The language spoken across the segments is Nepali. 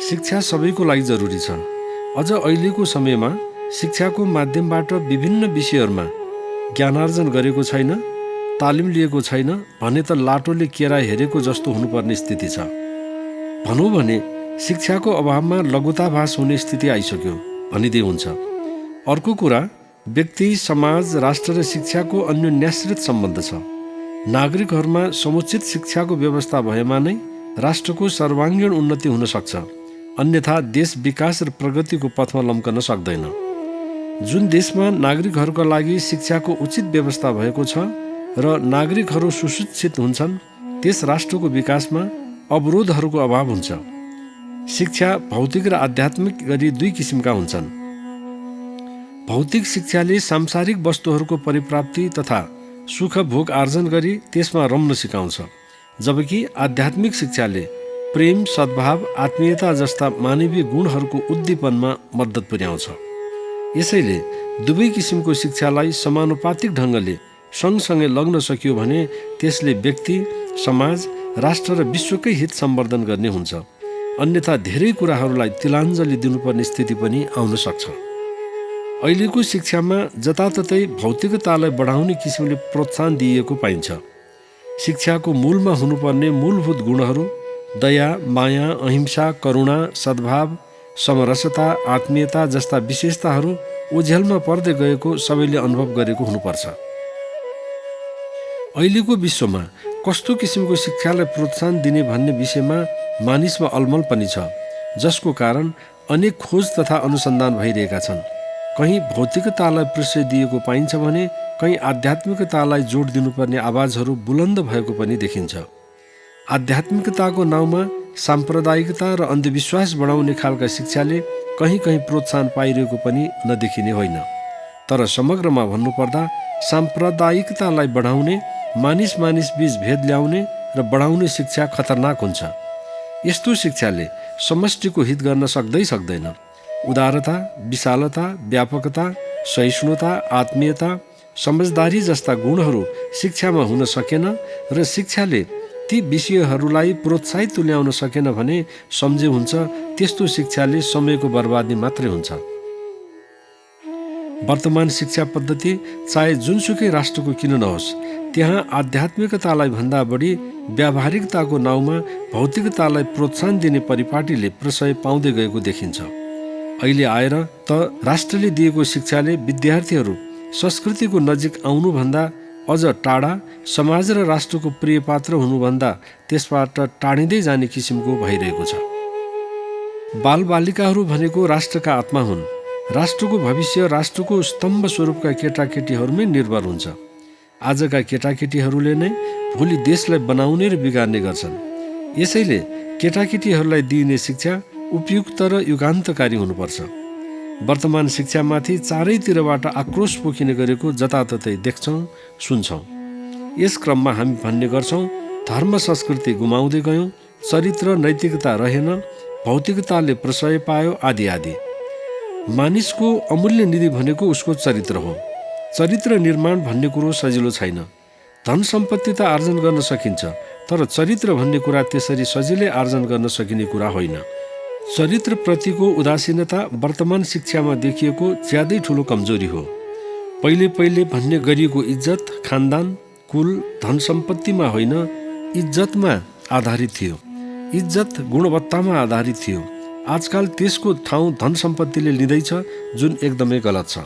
शिक्षा सबैको लागि जरुरी छ। अझ अहिलेको समयमा शिक्षाको माध्यमबाट विभिन्न विषयहरूमा ज्ञानार्जन गरेको छैन, तालिम लिएको छैन भने त लाटोले केरा हेरेको जस्तो हुनुपर्ने स्थिति छ। भनौँ भने शिक्षाको अभावमा लघुताभास हुने स्थिति आइसक्यो भनिदिए हुन्छ। अर्को कुरा, व्यक्ति, समाज, राष्ट्र र शिक्षाको अन्योन्याश्रित सम्बन्ध छ। नागरिकहरूमा समुचित शिक्षाको व्यवस्था भएमा नै राष्ट्रको सर्वाङ्गीण उन्नति हुन सक्छ, अन्यथा देश विकास र प्रगतिको पथमा लम्कन सक्दैन। जुन देशमा नागरिकहरूका लागि शिक्षाको उचित व्यवस्था भएको छ र नागरिकहरू सुशिक्षित हुन्छन्, त्यस राष्ट्रको विकासमा अवरोधहरूको अभाव हुन्छ। शिक्षा भौतिक र आध्यात्मिक गरी दुई किसिमका हुन्छन्। भौतिक शिक्षाले सांसारिक वस्तुहरूको परिप्राप्ति तथा सुख भोग आर्जन गरी त्यसमा रम्न सिकाउँछ, जबकि आध्यात्मिक शिक्षाले प्रेम, सद्भाव, आत्मीयता जस्ता मानवीय गुणहरूको उद्दीपनमा मद्दत पुर्याउँछ। यसैले दुवै किसिमको शिक्षालाई समानुपातिक ढङ्गले सँगसँगै लग्न सकियो भने त्यसले व्यक्ति, समाज, राष्ट्र र विश्वकै हित सम्वर्धन गर्ने हुन्छ। अन्यथा धेरै कुराहरूलाई तिलाञ्जली दिनुपर्ने स्थिति पनि आउन सक्छ। अहिलेको शिक्षामा जताततै भौतिकतालाई बढाउने किसिमले प्रोत्साहन दिइएको पाइन्छ। शिक्षाको मूलमा हुनुपर्ने मूलभूत गुणहरू दया, माया, अहिंसा, करुणा, सद्भाव, समरसता, आत्मीयता जस्ता विशेषताहरू ओझेलमा पर्दै गएको सबैले अनुभव गरेको हुनुपर्छ। अहिलेको विश्वमा कस्तो किसिमको शिक्षालाई प्रोत्साहन दिने भन्ने विषयमा मानिसमा अलमल पनि छ, जसको कारण अनेक खोज तथा अनुसन्धान भइरहेका छन्। कहीँ भौतिकतालाई प्रश्रय दिएको पाइन्छ भने कहीँ आध्यात्मिकतालाई जोड दिनुपर्ने आवाजहरू बुलन्द भएको पनि देखिन्छ। आध्यात्मिकताको नाउँमा साम्प्रदायिकता र अन्धविश्वास बढाउने खालका शिक्षाले कहीँ कहीँ प्रोत्साहन पाइरहेको पनि नदेखिने होइन। तर समग्रमा भन्नुपर्दा साम्प्रदायिकतालाई बढाउने, मानिस बीच भेद ल्याउने र बढाउने शिक्षा खतरनाक हुन्छ। यस्तो शिक्षाले समष्टिको हित गर्न सक्दैन। उदारता, विशालता, व्यापकता, सहिष्णुता, आत्मीयता, समझदारी जस्ता गुणहरू शिक्षामा हुन सकेन र शिक्षाले ती विषयहरूलाई प्रोत्साहित तुल्याउन सकेन भने सम्झे हुन्छ त्यस्तो शिक्षाले समयको बर्बादी मात्रै हुन्छ। वर्तमान शिक्षा पद्धति चाहे जुनसुकै राष्ट्रको किन नहोस्, त्यहाँ आध्यात्मिकतालाई भन्दा बढी व्यावहारिकताको नाउँमा भौतिकतालाई प्रोत्साहन दिने परिपाटीले प्रशय पाउँदै गएको देखिन्छ। अहिले आएर त राष्ट्रले दिएको शिक्षाले विद्यार्थीहरू संस्कृतिको नजिक आउनुभन्दा अझ टाढा, समाज र राष्ट्रको प्रिय पात्र हुनुभन्दा त्यसबाट टाढिँदै जाने किसिमको भइरहेको छ। बालबालिकाहरू भनेको राष्ट्रका आत्मा हुन्। राष्ट्रको भविष्य राष्ट्रको स्तम्भ स्वरूपका केटाकेटीहरूमै निर्भर हुन्छ। आजका केटाकेटीहरूले नै भोलि देशलाई बनाउने र बिगार्ने गर्छन्। यसैले केटाकेटीहरूलाई दिइने शिक्षा उपयुक्त र युगान्तकारी हुनुपर्छ। वर्तमान शिक्षामाथि चारैतिरबाट आक्रोश पोखिने गरेको जताततै देख्छौँ, सुन्छौँ। यस क्रममा हामी भन्ने गर्छौँ, धर्म संस्कृति गुमाउँदै गयौँ, चरित्र नैतिकता रहेन, भौतिकताले प्रशय पायो, आदि आदि। मानिसको अमूल्य निधि भनेको उसको चरित्र हो। चरित्र निर्माण भन्ने कुरो सजिलो छैन। धन सम्पत्ति त आर्जन गर्न सकिन्छ, तर चरित्र भन्ने कुरा त्यसरी सजिलै आर्जन गर्न सकिने कुरा होइन। चरित्रप्रतिको उदासीनता वर्तमान शिक्षामा देखिएको ज्यादै ठुलो कमजोरी हो। पहिले भन्ने गरिएको इज्जत खानदान, कुल, धन सम्पत्तिमा होइन, इज्जतमा आधारित थियो। इज्जत गुणवत्तामा आधारित थियो। आजकल त्यसको ठाउँ धन सम्पत्तिले लिँदैछ, जुन एकदमै गलत छ।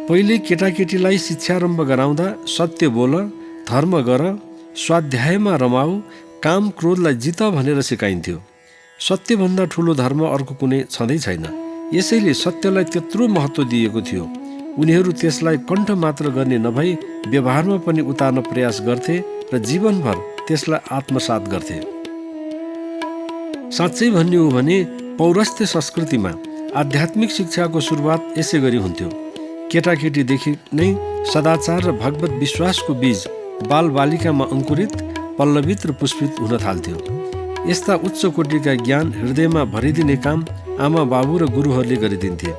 पहिले केटाकेटीलाई शिक्षारम्भ गराउँदा सत्य बोल, धर्म गर, स्वाध्यायमा रमाऊ, काम क्रोधलाई जित भनेर सिकाइन्थ्यो। सत्यभन्दा ठुलो धर्म अर्को कुनै छँदै छैन। यसैले सत्यलाई त्यत्रो महत्त्व दिएको थियो। उनीहरू त्यसलाई कण्ठ मात्र गर्ने नभई व्यवहारमा पनि उतार्न प्रयास गर्थे र जीवनभर त्यसलाई आत्मसात गर्थे। साँच्चै भन्ने हो भने पौरस्त्य संस्कृतिमा आध्यात्मिक शिक्षाको सुरुवात यसै गरी हुन्थ्यो। केटाकेटीदेखि नै सदाचार र भगवत विश्वासको बीज बालबालिकामा अङ्कुरित, पल्लवित र पुष्पित हुन थाल्थ्यो। यस्ता उच्च कोटिका ज्ञान हृदयमा भरिदिने काम आमा बाबु र गुरुहरूले गरिदिन्थे।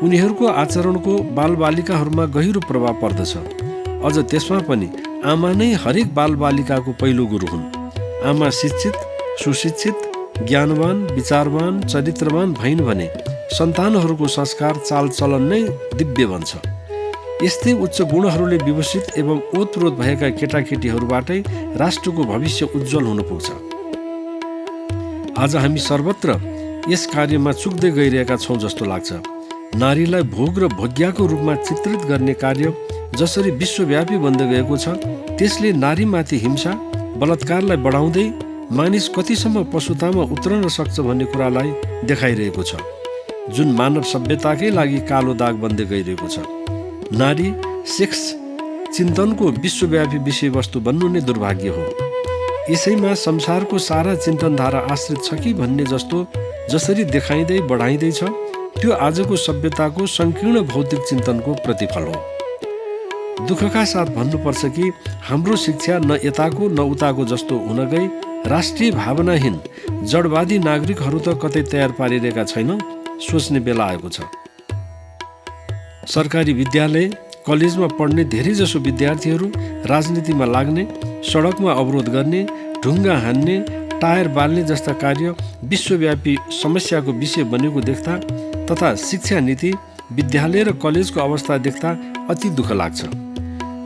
उनीहरूको आचरणको बालबालिकाहरूमा गहिरो प्रभाव पर्दछ। अझ त्यसमा पनि आमा नै हरेक बालबालिकाको पहिलो गुरु हुन्। आमा शिक्षित, सुशिक्षित, ज्ञानवान, विचारवान, चरित्रवान भइन् भने सन्तानहरूको संस्कार चालचलन नै दिव्य बन्छ। यस्तै उच्च गुणहरूले विभूषित एवं ओतप्रोत भएका केटाकेटीहरूबाटै राष्ट्रको भविष्य उज्जवल हुन पुग्छ। आज हामी सर्वत्र यस कार्यमा चुक्दै गइरहेका छौँ जस्तो लाग्छ। नारीलाई भोग र भोग्याको रूपमा चित्रित गर्ने कार्य जसरी विश्वव्यापी बन्दै गएको छ, त्यसले नारीमाथि हिंसा, बलात्कारलाई बढाउँदै मानिस कतिसम्म पशुतामा उत्रन सक्छ भन्ने कुरालाई देखाइरहेको छ, जुन मानव सभ्यताकै लागि कालो दाग बन्दै गइरहेको छ। नारी सेक्स चिन्तनको विश्वव्यापी विषयवस्तु बन्नु नै दुर्भाग्य हो। यसैमा संसारको सारा चिन्तनधारा आश्रित छ कि भन्ने जस्तो जसरी देखाइँदै बढाइँदैछ, त्यो आजको सभ्यताको सङ्कीर्ण भौतिक चिन्तनको प्रतिफल हो। दुःखका साथ भन्नुपर्छ कि हाम्रो शिक्षा न यताको न उताको जस्तो हुन गई राष्ट्रिय भावनाहीन जडवादी नागरिकहरू त कतै तयार पारिरहेका छैनौँ, सोच्ने बेला आएको छ। सरकारी विद्यालय कलेजमा पढ्ने धेरैजसो विद्यार्थीहरू राजनीतिमा लाग्ने, सडकमा अवरोध गर्ने, ढुङ्गा हान्ने, टायर बाल्ने जस्ता कार्य विश्वव्यापी समस्याको विषय बनेको देख्दा तथा शिक्षा नीति, विद्यालय र कलेजको अवस्था देख्दा अति दुःख लाग्छ।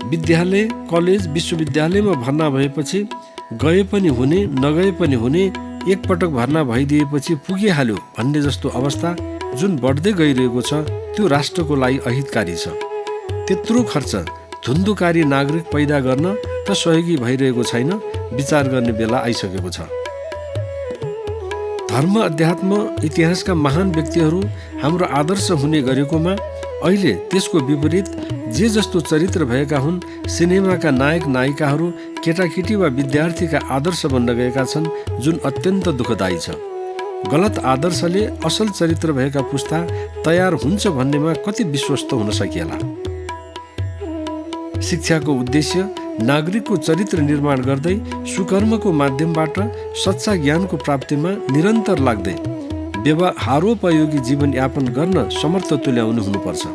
विद्यालय, कलेज, विश्वविद्यालयमा भर्ना भएपछि गए पनि हुने, नगए पनि हुने, एकपटक भर्ना भइदिएपछि पुगिहाल्यो भन्ने जस्तो अवस्था जुन बढ्दै गइरहेको छ, त्यो राष्ट्रको लागि अहितकारी छ। त्यत्रो खर्च धुन्धुकारी नागरिक पैदा गर्न त सहयोगी भइरहेको छैन, विचार गर्ने बेला आइसकेको छ। धर्म, अध्यात्म, इतिहासका महान व्यक्तिहरू हाम्रो आदर्श हुने गरेकोमा अहिले त्यसको विपरीत जे जस्तो चरित्र भएका हुन्, सिनेमाका नायक नायिकाहरू केटाकेटी वा विद्यार्थीका आदर्श बन्न गएका छन्, जुन अत्यन्त दुःखदायी छ। गलत आदर्शले असल चरित्र भएका पुस्ता तयार हुन्छ भन्नेमा कति विश्वस्त हुन सकिएला। शिक्षाको उद्देश्य नागरिकको चरित्र निर्माण गर्दै सुकर्मको माध्यमबाट सच्चा ज्ञानको प्राप्तिमा निरन्तर लाग्दै व्यवहारोपयोगी जीवनयापन गर्न समर्थ तुल्याउने हुनुपर्छ।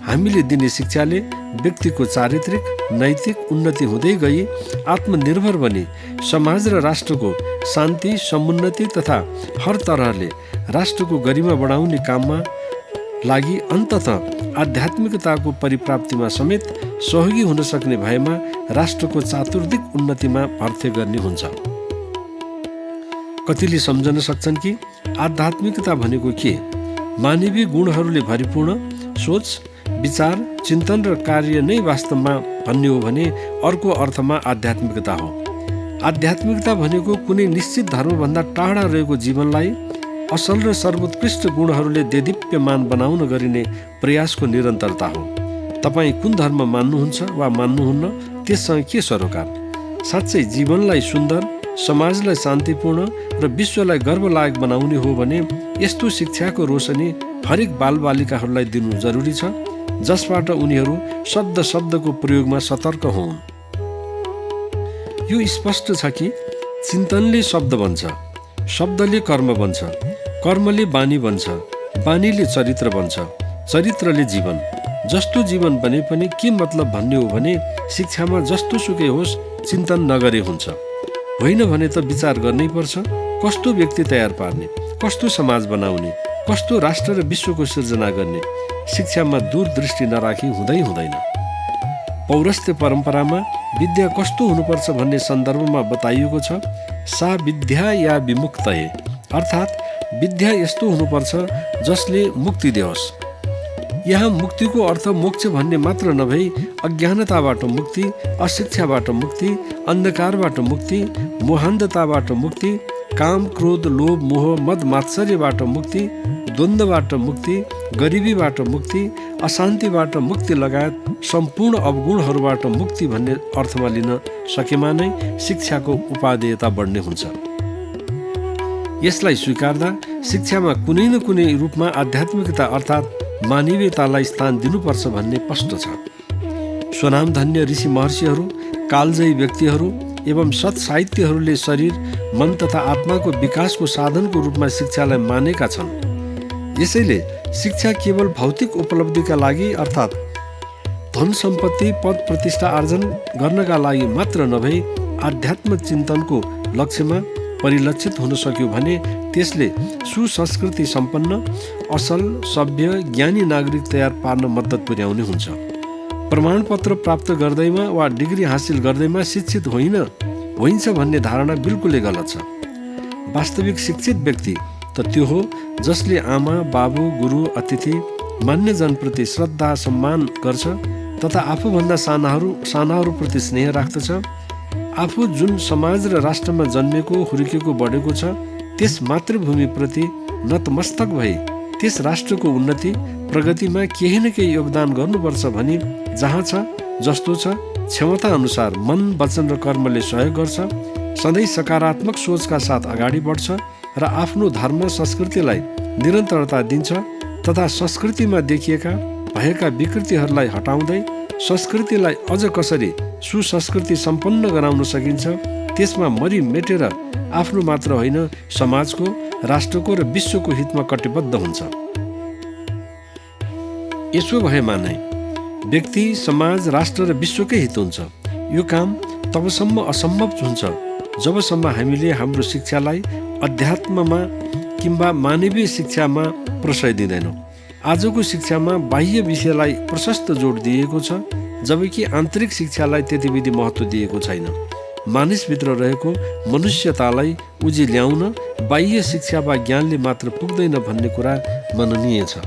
हामीले दिने शिक्षाले व्यक्तिको चारित्रिक, नैतिक उन्नति हुँदै गई आत्मनिर्भर बनी समाज र राष्ट्रको शान्ति, समुन्नति तथा हर तरहले राष्ट्रको गरिमा बढाउने काममा लागि अन्ततः आध्यात्मिकताको परिप्राप्तिमा समेत सहयोगी हुन सक्ने भएमा राष्ट्रको चातुर्दिक उन्नतिमा भर्थे गर्ने हुन्छ। कतिले सम्झन सक्छन् कि आध्यात्मिकता भनेको के? मानवीय गुणहरूले भरिपूर्ण सोच, विचार, चिन्तन र कार्य नै वास्तवमा भन्ने हो भने अर्को अर्थमा आध्यात्मिकता हो। आध्यात्मिकता भनेको कुनै निश्चित धर्मभन्दा टाढा रहेको जीवनलाई असल र सर्वोत्कृष्ट गुणहरूले देदीप्यमान बनाउन गरिने प्रयासको निरन्तरता हो। तपाईँ कुन धर्म मान्नुहुन्छ वा मान्नुहुन्न, त्यससँग के सरोकार? साँच्चै जीवनलाई सुन्दर, समाजलाई शान्तिपूर्ण र विश्वलाई गर्वलायक बनाउने हो भने यस्तो शिक्षाको रोशनी हरेक बालबालिकाहरूलाई दिनु जरुरी छ, जसबाट उनीहरू शब्दको प्रयोगमा सतर्क हुन्। यो स्पष्ट छ कि चिन्तनले शब्द बन्छ, शब्दले कर्म बन्छ, कर्मले बानी बन्छ, बानीले चरित्र बन्छ, चरित्रले जीवन। जस्तो जीवन बने पनि के मतलब भन्ने हो भने शिक्षामा जस्तो सुकै होस् चिन्तन नगरे हुन्छ। होइन भने त विचार गर्नै पर्छ, कस्तो व्यक्ति तयार पार्ने, कस्तो समाज बनाउने, कस्तो राष्ट्र र विश्वको सिर्जना गर्ने। शिक्षामा दूरदृष्टि नराखी हुँदैन। पौरस्त्य परम्परामा विद्या कस्तो हुनुपर्छ भन्ने सन्दर्भमा बताइएको छ, सा विद्या या विमुक्तये, अर्थात् विद्या यस्तो हुनुपर्छ जसले मुक्ति देओस्। यहाँ मुक्तिको अर्थ मोक्ष भन्ने मात्र नभई अज्ञानताबाट मुक्ति, अशिक्षाबाट मुक्ति, अन्धकारबाट मुक्ति, मोहान्धताबाट मुक्ति, काम, क्रोध, लोभ, मोह, मद, मात्सर्यबाट मुक्ति, द्वन्द्वबाट मुक्ति, गरिबीबाट मुक्ति, अशान्तिबाट मुक्ति लगायत सम्पूर्ण अवगुणहरूबाट मुक्ति भन्ने अर्थमा लिन सकेमा नै शिक्षाको उपादेयता बढ्ने हुन्छ। यसलाई स्वीकार्दा शिक्षामा कुनै न कुनै रूपमा आध्यात्मिकता अर्थात् मानवीयतालाई स्थान दिनुपर्छ भन्ने स्पष्ट छ। स्वनामधन्य ऋषि महर्षिहरू, कालजयी व्यक्तिहरू एवं सत् साहित्यहरूले शरीर, मन तथा आत्माको विकासको साधनको रूपमा शिक्षालाई मानेका छन्। यसैले शिक्षा केवल भौतिक उपलब्धिका लागि अर्थात् धन सम्पत्ति, पद प्रतिष्ठा आर्जन गर्नका लागि मात्र नभई आध्यात्म चिन्तनको लक्ष्यमा परिलक्षित हुन सक्यो भने त्यसले सुसंस्कृति सम्पन्न, असल, सभ्य, ज्ञानी नागरिक तयार पार्न मद्दत पुर्याउने हुन्छ। प्रमाणपत्र प्राप्त गर्दैमा वा डिग्री हासिल गर्दैमा शिक्षित होइन्छ भन्ने धारणा बिल्कुलै गलत छ। वास्तविक शिक्षित व्यक्ति त त्यो हो जसले आमा, बाबु, गुरु, अतिथि, मान्यजनप्रति श्रद्धा सम्मान गर्छ तथा आफूभन्दा सानाहरूप्रति स्नेह राख्दछ। आफू जुन समाज र राष्ट्रमा जन्मेको, हुर्केको, बढेको छ त्यस मातृभूमिप्रति नतमस्तक भई त्यस राष्ट्रको उन्नति, प्रगतिमा केही न केही योगदान गर्नुपर्छ भनी जहाँ छ, जस्तो छ, क्षमता अनुसार मन, वचन र कर्मले सहयोग गर्छ, सधैँ सकारात्मक सोचका साथ अगाडि बढ्छ र आफ्नो धर्म, संस्कृतिलाई निरन्तरता दिन्छ तथा संस्कृतिमा भएका विकृतिहरूलाई हटाउँदै संस्कृतिलाई अझ कसरी सुसंस्कृति सम्पन्न गराउन सकिन्छ त्यसमा मरिमेटेर आफ्नो मात्र होइन समाजको, राष्ट्रको र विश्वको हितमा कटिबद्ध हुन्छ। यसो भएमा नै व्यक्ति, समाज, राष्ट्र र विश्वकै हित हुन्छ। यो काम तबसम्म असम्भव हुन्छ जबसम्म हामीले हाम्रो शिक्षालाई अध्यात्ममा किम्बा मानवीय शिक्षामा प्रश्रय दिँदैनौँ। आजको शिक्षामा बाह्य विषयलाई प्रशस्त जोड दिएको छ, जबकि आन्तरिक शिक्षालाई त्यति विधि महत्त्व दिएको छैन। मानिसभित्र रहेको मनुष्यतालाई उजी ल्याउन बाह्य शिक्षा वा ज्ञानले मात्र पुग्दैन भन्ने कुरा मननीय छ।